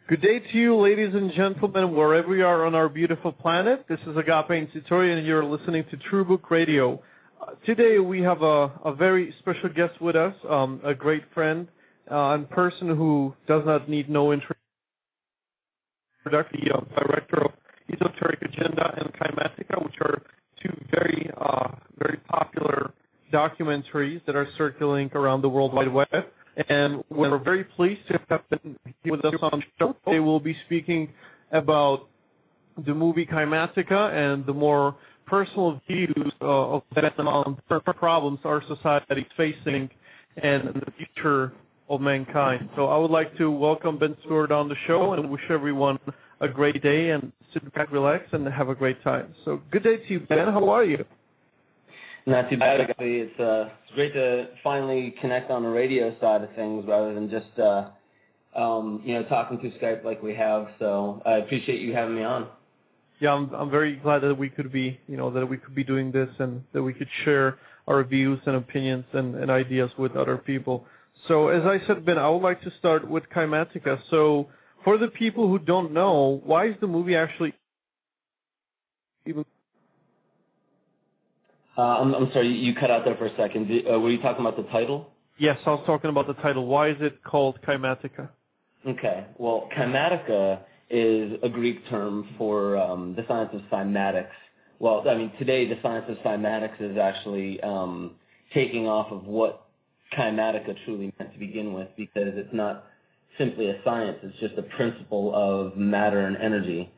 Good day to you, ladies and gentlemen, wherever you are on our beautiful planet. This is Agape Tutorial, and you're listening to Truebook Radio. Today we have a very special guest with us, a great friend and person who does not need no introduction, the director of Esoteric Agenda and Kymatica, which are two very popular documentaries that are circulating around the World Wide Web. And we're very pleased to have been here with us on the show. They will be speaking about the movie Kymatica and the more personal views of that on problems our society is facing and the future of mankind. So I would like to welcome Ben Stewart on the show and wish everyone a great day and sit back, relax, and have a great time. So good day to you, Ben. How are you? Not too bad, actually. It's great to finally connect on the radio side of things rather than just, talking through Skype like we have. So I appreciate you having me on. Yeah, I'm very glad that we could be, that we could be doing this and that we could share our views and opinions and ideas with other people. So as I said, Ben, I would like to start with Kymatica. So for the people who don't know, why is the movie actually even... I'm sorry, you cut out there for a second. Were you talking about the title? Yes, I was talking about the title. Why is it called Kymatica? Okay. Well, Kymatica is a Greek term for the science of cymatics. Well, I mean, today the science of cymatics is actually taking off of what Kymatica truly meant to begin with, because it's not simply a science. It's just a principle of matter and energy.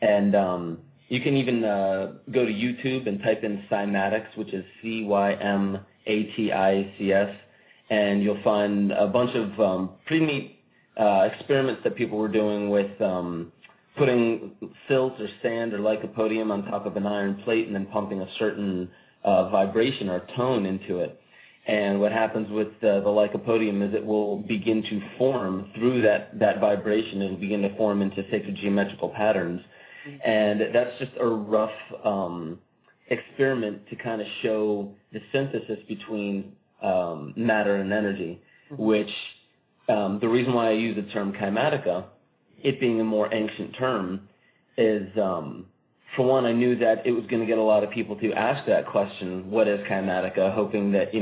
And you can even go to YouTube and type in cymatics, which is Cymatics, and you'll find a bunch of pretty neat experiments that people were doing with putting silt or sand or lycopodium on top of an iron plate and then pumping a certain vibration or tone into it. And what happens with the lycopodium is it will begin to form through that vibration. It will begin to form into sacred geometrical patterns. And that's just a rough experiment to kind of show the synthesis between matter and energy, which the reason why I use the term Kymatica, it being a more ancient term, is for one, I knew that it was going to get a lot of people to ask that question, what is Kymatica, hoping that,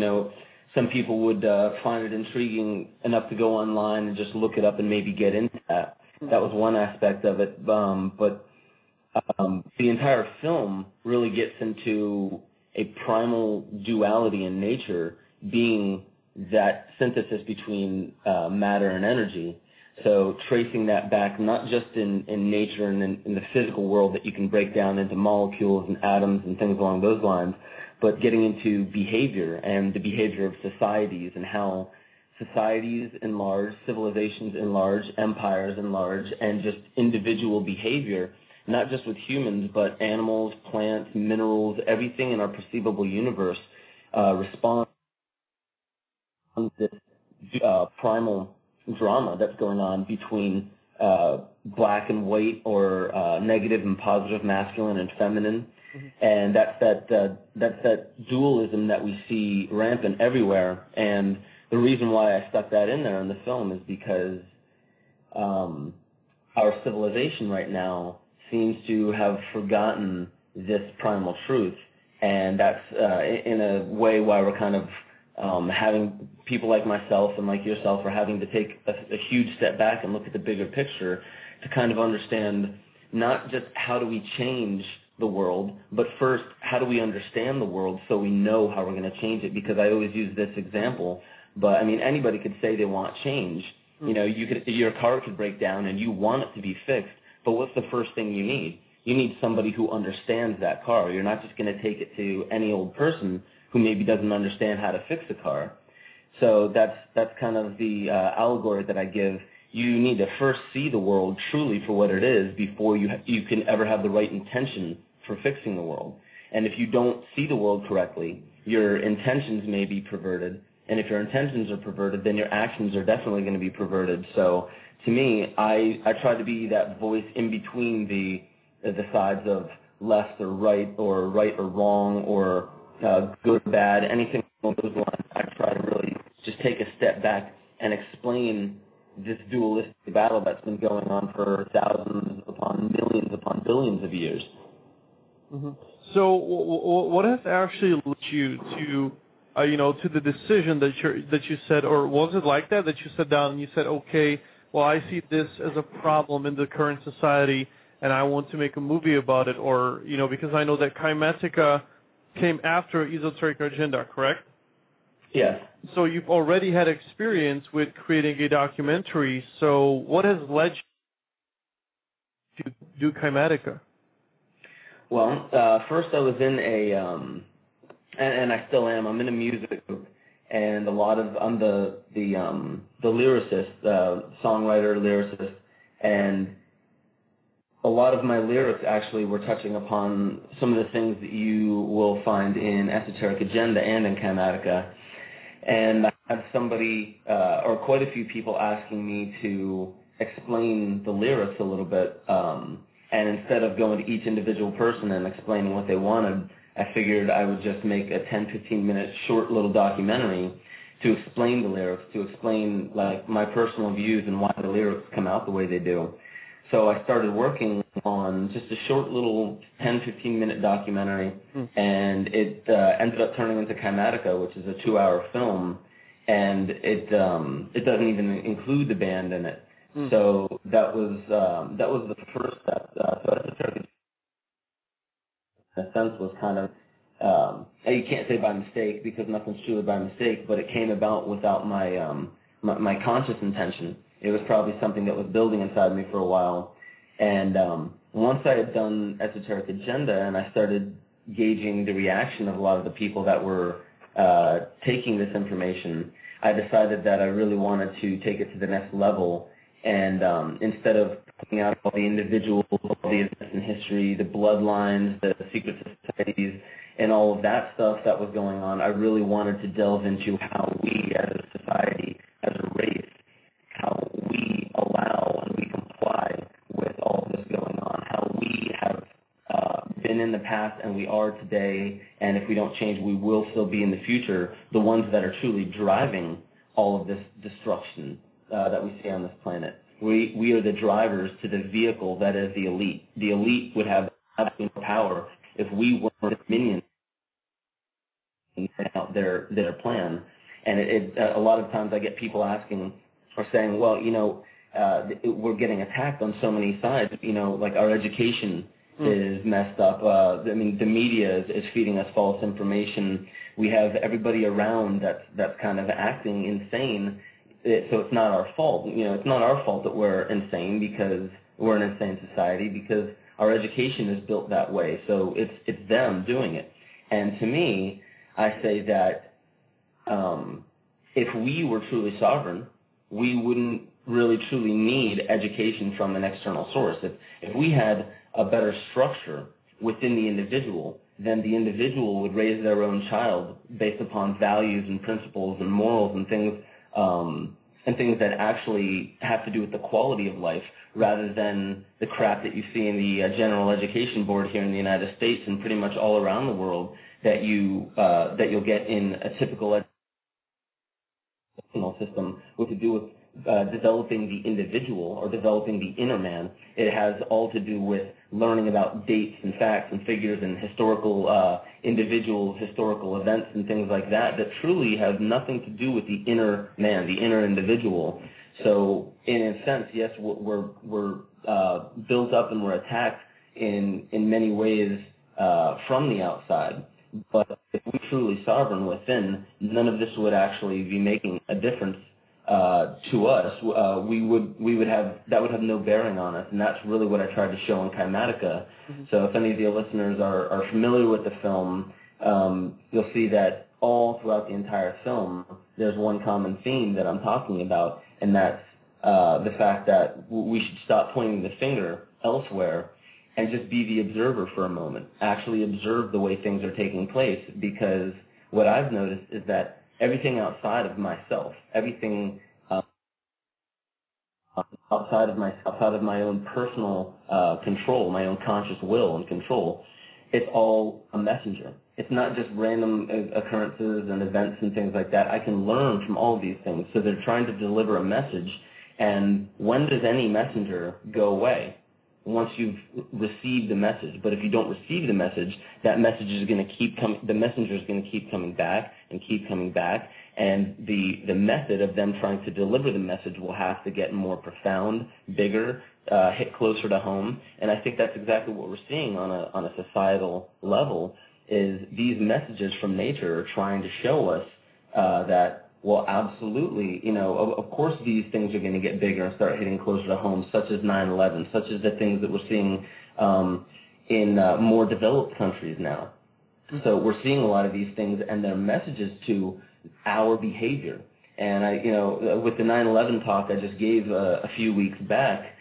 some people would find it intriguing enough to go online and just look it up and maybe get into that. That was one aspect of it, but the entire film really gets into a primal duality in nature, being that synthesis between matter and energy. So tracing that back not just in nature and in the physical world that you can break down into molecules and atoms and things along those lines, but getting into behavior and the behavior of societies and how societies enlarge, civilizations enlarge, empires enlarge, and just individual behavior, not just with humans, but animals, plants, minerals, everything in our perceivable universe responds to this primal drama that's going on between black and white, or negative and positive, masculine and feminine. Mm-hmm. And that's that dualism that we see rampant everywhere. And the reason why I stuck that in there in the film is because our civilization right now seems to have forgotten this primal truth, and that's in a way why we're kind of having people like myself and like yourself are having to take a huge step back and look at the bigger picture to kind of understand not just how do we change the world, but first, how do we understand the world so we know how we're going to change it? Because I always use this example, but I mean, anybody could say they want change. Mm-hmm. Your car could break down and you want it to be fixed, but what's the first thing you need? You need somebody who understands that car. You're not just going to take it to any old person who maybe doesn't understand how to fix a car. So that's kind of the allegory that I give. You need to first see the world truly for what it is before you can ever have the right intention for fixing the world. And if you don't see the world correctly, your intentions may be perverted. And if your intentions are perverted, then your actions are definitely going to be perverted. So to me, I try to be that voice in between the sides of left or right or wrong or good or bad, anything along those lines. I try to really just take a step back and explain this dualistic battle that's been going on for thousands upon millions upon billions of years. Mm-hmm. So what has actually led you to, to the decision that you said, or was it like that you sat down and you said, okay, well, I see this as a problem in the current society, and I want to make a movie about it, or, because I know that Kymatica came after Esoteric Agenda, correct? Yes. So you've already had experience with creating a documentary, so what has led you to do Kymatica? Well, first I was in and I still am. I'm in a music group, and I'm the lyricist, songwriter, lyricist, and a lot of my lyrics actually were touching upon some of the things that you will find in Esoteric Agenda and in Kymatica. And I had somebody, or quite a few people asking me to explain the lyrics a little bit, and instead of going to each individual person and explaining what they wanted, I figured I would just make a 10-15 minute short little documentary to explain the lyrics, to explain like my personal views and why the lyrics come out the way they do. So I started working on just a short little 10-15 minute documentary, and it ended up turning into Kymatica, which is a 2-hour film, and it doesn't even include the band in it. So that was the first step. So Esoteric, in a sense, was kind of you can't say by mistake because nothing's truly by mistake, but it came about without my conscious intention. It was probably something that was building inside me for a while. And once I had done Esoteric Agenda and I started gauging the reaction of a lot of the people that were taking this information, I decided that I really wanted to take it to the next level. And instead of putting out all the individuals, all the events in history, the bloodlines, the secret societies, and all of that stuff that was going on, I really wanted to delve into how we as a society, as a race, how we allow and we comply with all this going on, how we have been in the past and we are today, and if we don't change, we will still be in the future, the ones that are truly driving all of this destruction that we see on this planet. We are the drivers to the vehicle that is the elite. The elite would have absolute power if we weren't minions out their plan. And a lot of times I get people asking or saying, well, we're getting attacked on so many sides. Like our education is messed up. The media is feeding us false information. We have everybody around that's kind of acting insane. So it's not our fault. It's not our fault that we're insane because we're an insane society, because our education is built that way. So it's them doing it. And to me, I say that if we were truly sovereign, we wouldn't really truly need education from an external source. If we had a better structure within the individual, then the individual would raise their own child based upon values and principles and morals and things that actually have to do with the quality of life, rather than the crap that you see in the General Education Board here in the United States and pretty much all around the world that you'll get in a typical educational system, with to do with developing the individual or developing the inner man. It has all to do with learning about dates and facts and figures and historical individuals, historical events and things like that truly have nothing to do with the inner man, the inner individual. So in a sense, yes, we're built up and we're attacked in many ways from the outside. But if we're truly sovereign within, none of this would actually be making a difference to us. We would have no bearing on us, and that's really what I tried to show in Kymatica. So if any of your listeners are familiar with the film, you'll see that all throughout the entire film, there's one common theme that I'm talking about, and that's the fact that we should stop pointing the finger elsewhere and just be the observer for a moment. Actually observe the way things are taking place, because what I've noticed is that everything outside of myself, everything outside of my own personal control, my own conscious will and control, it's all a messenger. It's not just random occurrences and events and things like that. I can learn from all of these things. So they're trying to deliver a message, And when does any messenger go away? Once you've received the message. But if you don't receive the message, that message is going to keep coming. The messenger is going to keep coming back and keep coming back, and the method of them trying to deliver the message will have to get more profound, bigger, hit closer to home. And I think that's exactly what we're seeing on a societal level. Is these messages from nature are trying to show us that. Well, absolutely. Of course these things are going to get bigger and start hitting closer to home, such as 9/11, such as the things that we're seeing in more developed countries now. So we're seeing a lot of these things, and they're messages to our behavior. And with the 9/11 talk I just gave a few weeks back,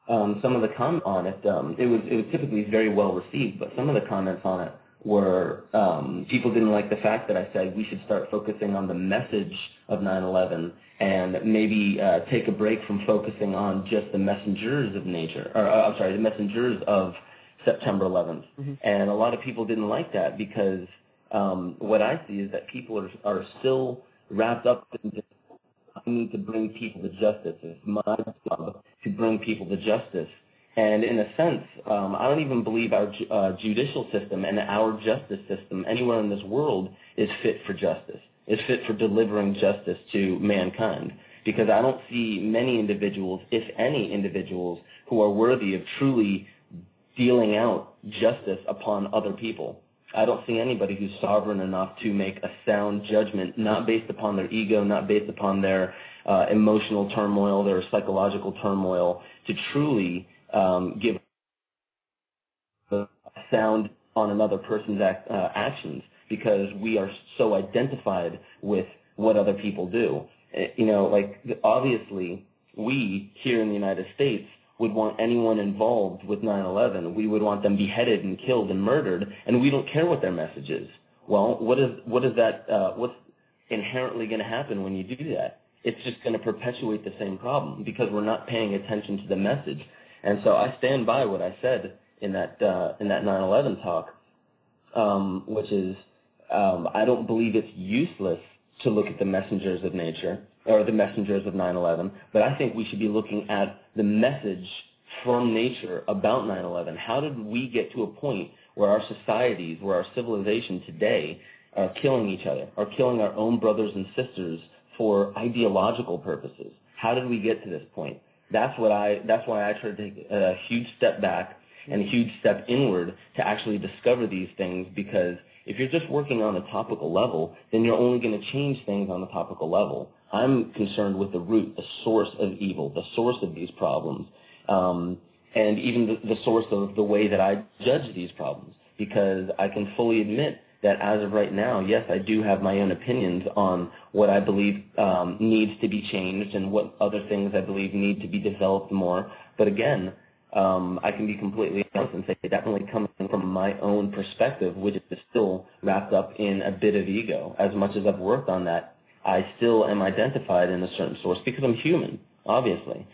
some of the comments on it, it was typically very well received, but some of the comments on it were people didn't like the fact that I said we should start focusing on the message of 9/11 and maybe take a break from focusing on just the messengers of nature, or the messengers of September 11th. Mm-hmm. And a lot of people didn't like that because what I see is that people are still wrapped up in just, I need to bring people to justice. It's my job to bring people to justice. And in a sense, I don't even believe our judicial system and our justice system anywhere in this world is fit for justice, is fit for delivering justice to mankind. Because I don't see many individuals, if any individuals, who are worthy of truly dealing out justice upon other people. I don't see anybody who's sovereign enough to make a sound judgment, not based upon their ego, not based upon their emotional turmoil, their psychological turmoil, to truly give a sound on another person's actions, because we are so identified with what other people do. Obviously, we here in the United States would want anyone involved with 9/11. We would want them beheaded and killed and murdered, and we don't care what their message is. Well, what's inherently going to happen when you do that? It's just going to perpetuate the same problem because we're not paying attention to the message. And so I stand by what I said in that 9/11 talk, which is I don't believe it's useless to look at the messengers of nature or the messengers of 9/11, but I think we should be looking at the message from nature about 9/11. How did we get to a point where our societies, where our civilization today are killing each other, are killing our own brothers and sisters for ideological purposes? How did we get to this point? That's why I try to take a huge step back and a huge step inward to actually discover these things, because if you're just working on a topical level, then you're only going to change things on the topical level. I'm concerned with the root, the source of evil, the source of these problems, and even the source of the way that I judge these problems, because I can fully admit that as of right now, yes, I do have my own opinions on what I believe needs to be changed and what other things I believe need to be developed more. But again, I can be completely honest and say that only coming from my own perspective, which is still wrapped up in a bit of ego. As much as I've worked on that, I still am identified in a certain source because I'm human, obviously.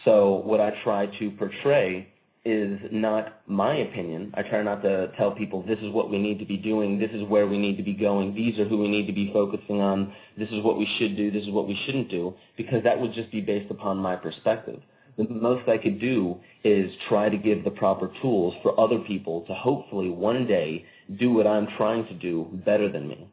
So what I try to portray is not my opinion. I try not to tell people this is what we need to be doing, this is where we need to be going, these are who we need to be focusing on, this is what we should do, this is what we shouldn't do, because that would just be based upon my perspective. The most I could do is try to give the proper tools for other people to hopefully one day do what I'm trying to do better than me.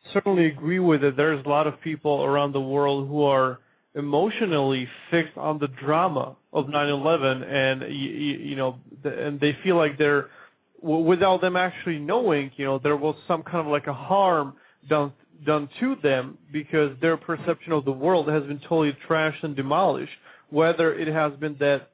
Certainly agree with it. There's a lot of people around the world who are emotionally fixed on the drama of 9/11, and and they feel like they're, without them actually knowing, there was some kind of like a harm done to them, because their perception of the world has been totally trashed and demolished. Whether it has been that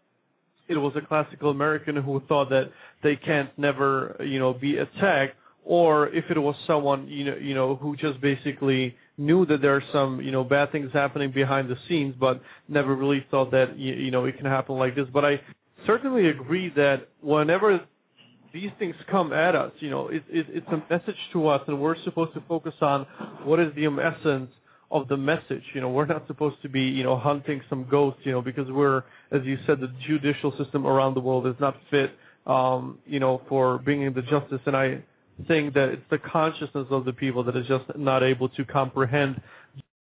it was a classical American who thought that they can't never be attacked, or if it was someone who just basically knew that there are some bad things happening behind the scenes, but never really thought that it can happen like this. But I certainly agree that whenever these things come at us, it's a message to us, and we're supposed to focus on what is the essence of the message. We're not supposed to be hunting some ghosts, because we're, as you said, the judicial system around the world is not fit for bringing the justice. And I think that it's the consciousness of the people that is just not able to comprehend